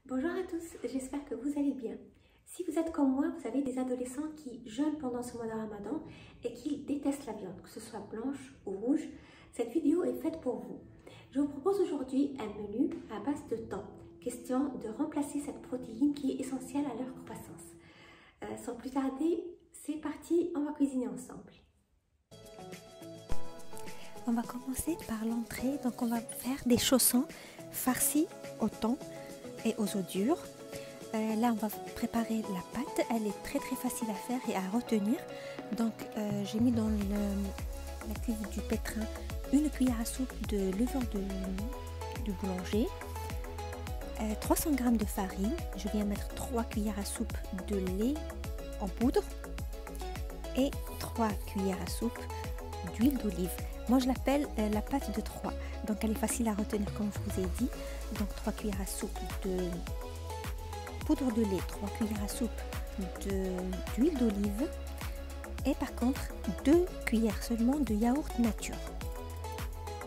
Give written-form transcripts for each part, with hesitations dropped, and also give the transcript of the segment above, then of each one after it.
Bonjour à tous, j'espère que vous allez bien. Si vous êtes comme moi, vous avez des adolescents qui jeûnent pendant ce mois de Ramadan et qui détestent la viande, que ce soit blanche ou rouge, cette vidéo est faite pour vous. Je vous propose aujourd'hui un menu à base de thon, question de remplacer cette protéine qui est essentielle à leur croissance. Sans plus tarder, c'est parti, on va cuisiner ensemble. On va commencer par l'entrée, donc on va faire des chaussons farcis au thon et aux œufs durs. Là on va préparer la pâte, elle est très facile à faire et à retenir. Donc j'ai mis dans la cuve du pétrin une cuillère à soupe de levure de boulanger, 300 g de farine, je viens mettre 3 cuillères à soupe de lait en poudre et 3 cuillères à soupe d'huile d'olive. Moi je l'appelle la pâte de 3, donc elle est facile à retenir comme je vous ai dit. Donc 3 cuillères à soupe de poudre de lait, 3 cuillères à soupe d'huile d'olive et par contre 2 cuillères seulement de yaourt nature.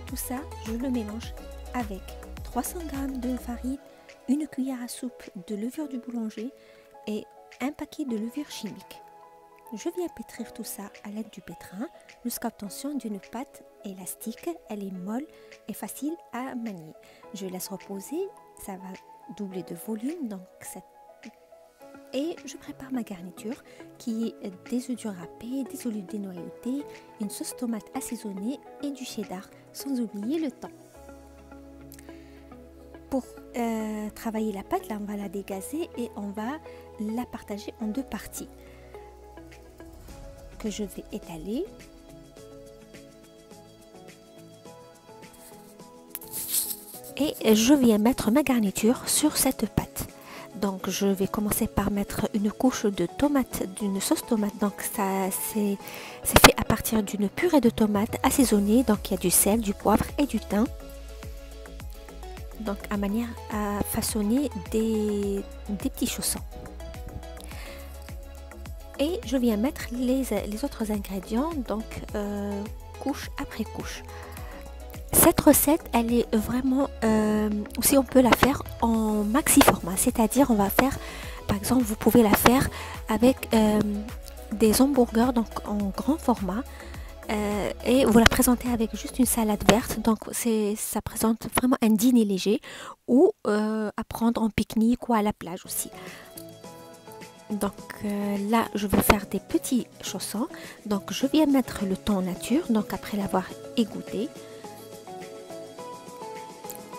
Tout ça je le mélange avec 300 g de farine, une cuillère à soupe de levure du boulanger et un paquet de levure chimique. Je viens pétrir tout ça à l'aide du pétrin jusqu'à l'obtention d'une pâte élastique. Elle est molle et facile à manier. Je laisse reposer, ça va doubler de volume. Et je prépare ma garniture qui est des œufs durs râpés, des olives dénoyautées, une sauce tomate assaisonnée et du cheddar, sans oublier le thon. Pour travailler la pâte, là on va la dégazer et on va la partager en deux parties que je vais étaler. Et je viens mettre ma garniture sur cette pâte. Donc je vais commencer par mettre une couche de tomate, d'une sauce tomate. Donc ça c'est fait à partir d'une purée de tomates assaisonnée. Donc il y a du sel, du poivre et du thym. Donc à manière à façonner des petits chaussons. Et je viens mettre les autres ingrédients, donc couche après couche. Cette recette, elle est vraiment, aussi on peut la faire en maxi format, c'est-à-dire on va faire, par exemple, vous pouvez la faire avec des hamburgers, donc en grand format, et vous la présentez avec juste une salade verte, donc ça présente vraiment un dîner léger, ou à prendre en pique-nique ou à la plage aussi. Donc là je vais faire des petits chaussons. Donc je viens mettre le thon nature, donc après l'avoir égoutté.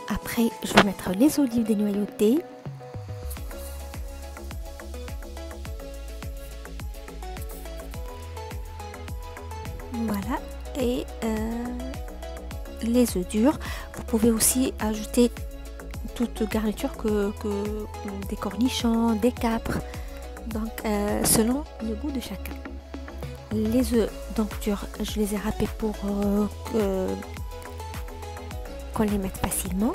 Après je vais mettre les olives dénoyautées. Voilà, et les œufs durs. Vous pouvez aussi ajouter toute garniture que des cornichons, des capres. Donc selon le goût de chacun. Les œufs donc durs, je les ai râpés pour qu'on les mette facilement.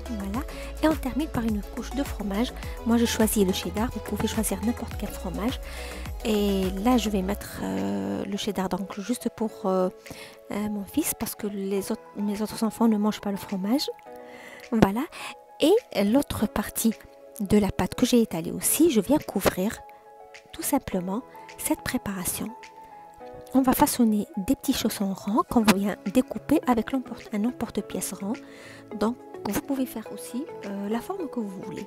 Voilà, et on termine par une couche de fromage. Moi j'ai choisi le cheddar, vous pouvez choisir n'importe quel fromage. Et là je vais mettre le cheddar donc juste pour mon fils, parce que mes autres enfants ne mangent pas le fromage. Voilà, et l'autre partie de la pâte que j'ai étalée aussi, je viens couvrir tout simplement cette préparation. On va façonner des petits chaussons ronds qu'on vient découper avec un emporte-pièce rond. Donc vous pouvez faire aussi la forme que vous voulez.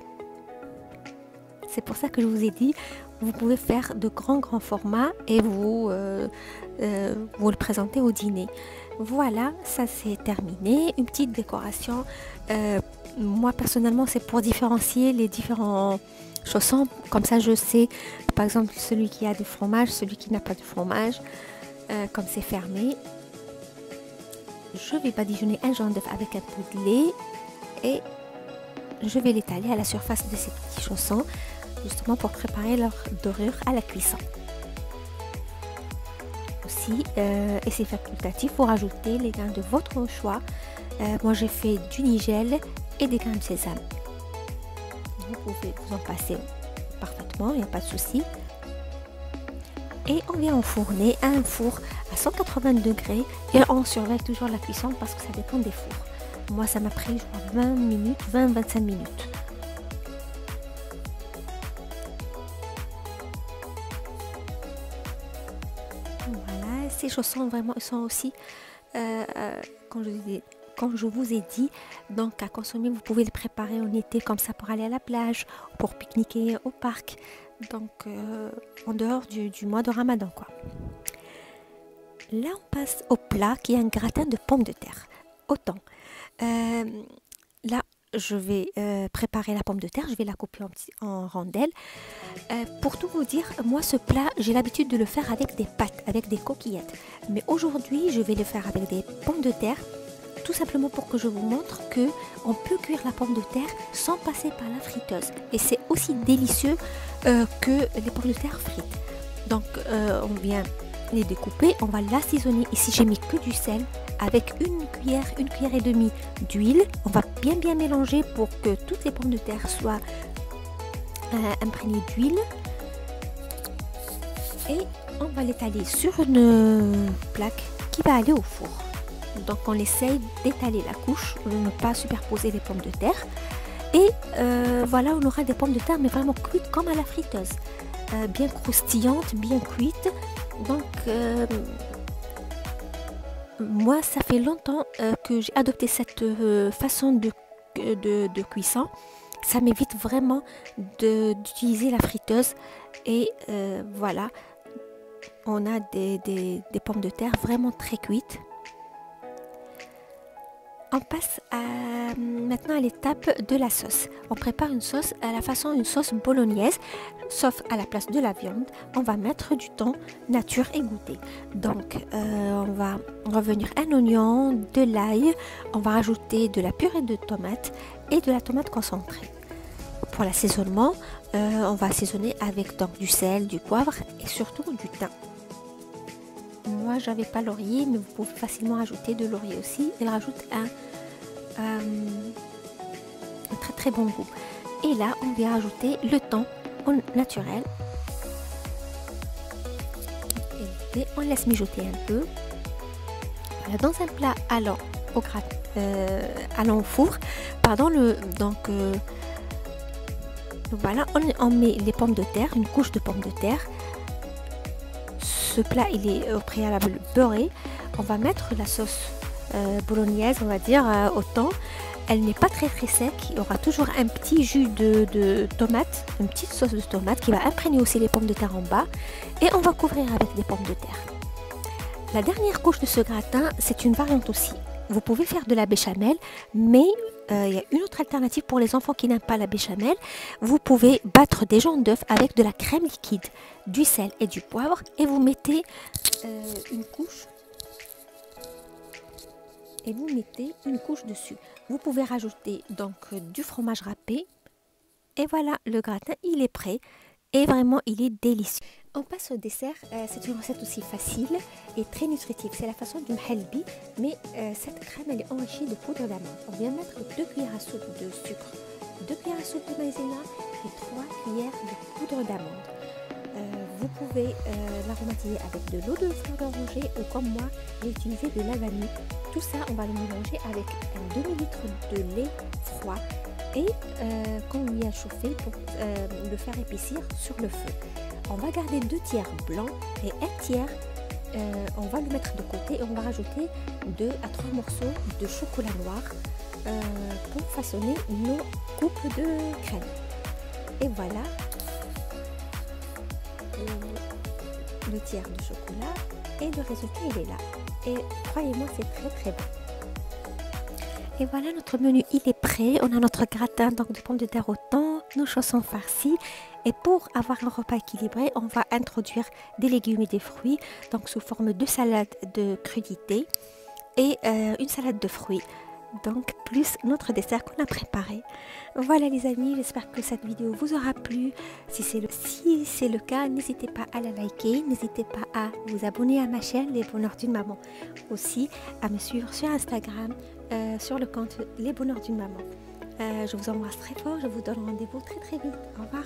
C'est pour ça que je vous ai dit, vous pouvez faire de grands formats et vous le présenter au dîner. Voilà, ça c'est terminé. Une petite décoration. Moi personnellement c'est pour différencier les différents chaussons, comme ça je sais par exemple celui qui a du fromage, celui qui n'a pas de fromage, comme c'est fermé. Je vais badigeonner un jaune d'œuf avec un peu de lait et je vais l'étaler à la surface de ces petits chaussons, justement pour préparer leur dorure à la cuisson. Aussi, et c'est facultatif, pour ajouter les grains de votre choix. Moi j'ai fait du nigel et des grains de sésame. Vous pouvez vous en passer parfaitement, il n'y a pas de souci. Et on vient enfourner un four à 180 degrés et on surveille toujours la cuisson parce que ça dépend des fours. Moi, ça m'a pris, je crois, 20 minutes, 20-25 minutes. Voilà, ces chaussons, vraiment, ils sont aussi, quand je vous ai dit, donc à consommer, vous pouvez les préparer en été comme ça pour aller à la plage, pour pique-niquer au parc, donc en dehors du mois de Ramadan, quoi. Là, on passe au plat qui est un gratin de pommes de terre. Autant. Là, je vais préparer la pomme de terre, je vais la couper en rondelles. Pour tout vous dire, moi ce plat, j'ai l'habitude de le faire avec des pâtes, avec des coquillettes. Mais aujourd'hui, je vais le faire avec des pommes de terre, tout simplement pour que je vous montre que on peut cuire la pomme de terre sans passer par la friteuse. Et c'est aussi délicieux que les pommes de terre frites. Donc, on vient les découper, on va l'assaisonner. Ici, j'ai mis que du sel avec une cuillère et demie d'huile. On va bien mélanger pour que toutes les pommes de terre soient imprégnées d'huile. Et on va l'étaler sur une plaque qui va aller au four. Donc on essaye d'étaler la couche, de ne pas superposer les pommes de terre. Et voilà, on aura des pommes de terre mais vraiment cuites comme à la friteuse. Bien croustillantes, bien cuites. Donc moi ça fait longtemps que j'ai adopté cette façon de cuisson. Ça m'évite vraiment d'utiliser la friteuse. Et voilà, on a des pommes de terre vraiment très cuites. On passe maintenant à l'étape de la sauce. On prépare une sauce à la façon d'une sauce bolognaise, sauf à la place de la viande, on va mettre du thon nature égouttée. Donc, on va revenir un oignon, de l'ail, on va rajouter de la purée de tomate et de la tomate concentrée. Pour l'assaisonnement, on va assaisonner avec donc, du sel, du poivre et surtout du thym. Moi, j'avais pas laurier, mais vous pouvez facilement ajouter de laurier aussi. Il rajoute un très bon goût. Et là, on vient ajouter le thon naturel. Et on laisse mijoter un peu. Voilà, dans un plat allant au four. Pardon, voilà, on met les pommes de terre, une couche de pommes de terre. Ce plat il est au préalable beurré. On va mettre la sauce bolognaise, on va dire, au thon. Elle n'est pas très sec. Il y aura toujours un petit jus de tomate, une petite sauce de tomate qui va imprégner aussi les pommes de terre en bas. Et on va couvrir avec des pommes de terre. La dernière couche de ce gratin, c'est une variante aussi. Vous pouvez faire de la béchamel, mais il y a une autre alternative pour les enfants qui n'aiment pas la béchamel. Vous pouvez battre des jaunes d'œufs avec de la crème liquide, du sel et du poivre et vous mettez une couche dessus. Vous pouvez rajouter donc du fromage râpé et voilà, le gratin il est prêt et vraiment il est délicieux. On passe au dessert. C'est une recette aussi facile et très nutritive. C'est la façon du halbi, mais cette crème elle est enrichie de poudre d'amande. On vient mettre 2 cuillères à soupe de sucre, 2 cuillères à soupe de maïzena et 3 cuillères de poudre d'amande. Vous pouvez l'aromatiser avec de l'eau de fleur d'oranger ou comme moi, j'ai utilisé de la vanille. Tout ça, on va le mélanger avec un demi-litre de lait froid et qu'on lui a chauffé pour le faire épaissir sur le feu. On va garder 2 tiers blancs et un tiers, on va le mettre de côté et on va rajouter 2 à 3 morceaux de chocolat noir pour façonner nos coupes de crème. Et voilà le tiers de chocolat et le résultat il est là. Et croyez-moi, c'est très bon. Et voilà, notre menu il est prêt. On a notre gratin donc de pommes de terre au thon, nos chaussons farcis. Et pour avoir un repas équilibré, on va introduire des légumes et des fruits, donc sous forme de salade de crudités et une salade de fruits. Donc plus notre dessert qu'on a préparé. Voilà les amis, j'espère que cette vidéo vous aura plu. Si c'est le cas, n'hésitez pas à la liker, n'hésitez pas à vous abonner à ma chaîne Les Bonheurs d'une Maman, aussi à me suivre sur Instagram, sur le compte Les Bonheurs d'une Maman. Je vous embrasse très fort, je vous donne rendez-vous très vite. Au revoir.